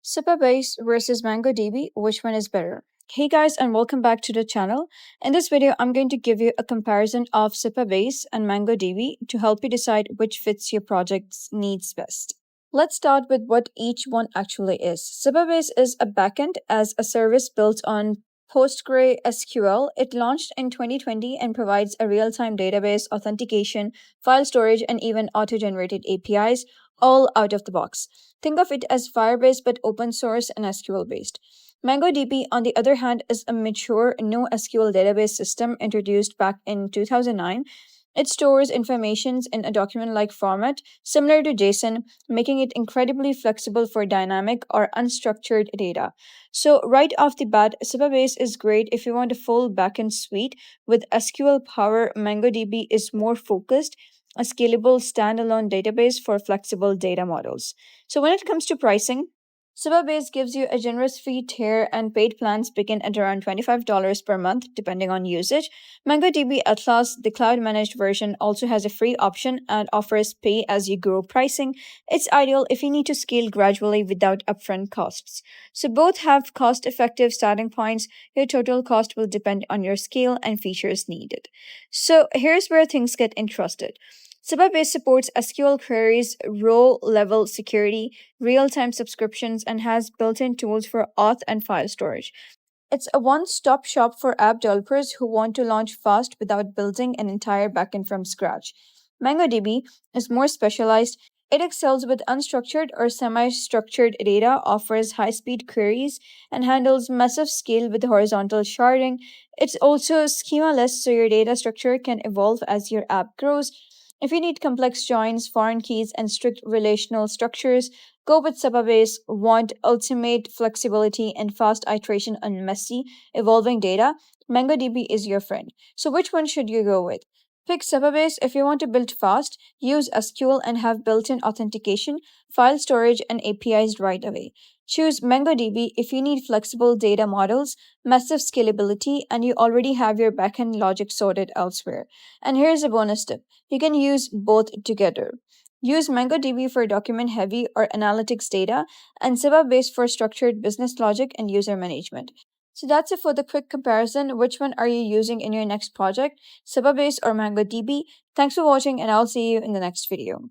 Supabase versus MongoDB, which one is better? Hey guys, and welcome back to the channel. In this video, I'm going to give you a comparison of Supabase and MongoDB to help you decide which fits your project's needs best. Let's start with what each one actually is. Supabase is a backend as a service built on PostgreSQL. It launched in 2020 and provides a real-time database, authentication, file storage, and even auto-generated APIs, all out of the box. Think of it as Firebase but open source and SQL based. MongoDB, on the other hand, is a mature NoSQL database system introduced back in 2009. It stores information in a document like format, similar to JSON, making it incredibly flexible for dynamic or unstructured data. So, right off the bat, Supabase is great if you want a full backend suite. With SQL power, MongoDB is more focused, a scalable standalone database for flexible data models. So, when it comes to pricing, Supabase gives you a generous free tier, and paid plans begin at around $25 per month, depending on usage. MongoDB Atlas, the cloud managed version, also has a free option and offers pay as you grow pricing. It's ideal if you need to scale gradually without upfront costs. So, both have cost effective starting points. Your total cost will depend on your scale and features needed. So, here's where things get interesting. Supabase supports SQL queries, row level security, real time subscriptions, and has built in tools for auth and file storage. It's a one stop shop for app developers who want to launch fast without building an entire backend from scratch. MongoDB is more specialized. It excels with unstructured or semi structured data, offers high speed queries, and handles massive scale with horizontal sharding. It's also schemaless, so your data structure can evolve as your app grows. If you need complex joins, foreign keys, and strict relational structures, go with Supabase. Want ultimate flexibility and fast iteration on messy, evolving data? MongoDB is your friend. So, which one should you go with? Pick Supabase if you want to build fast, use SQL, and have built in authentication, file storage, and APIs right away. Choose MongoDB if you need flexible data models, massive scalability, and you already have your backend logic sorted elsewhere. And here's a bonus tip: you can use both together. Use MongoDB for document heavy or analytics data, and Supabase for structured business logic and user management. So that's it for the quick comparison. Which one are you using in your next project, Supabase or MongoDB? Thanks for watching, and I'll see you in the next video.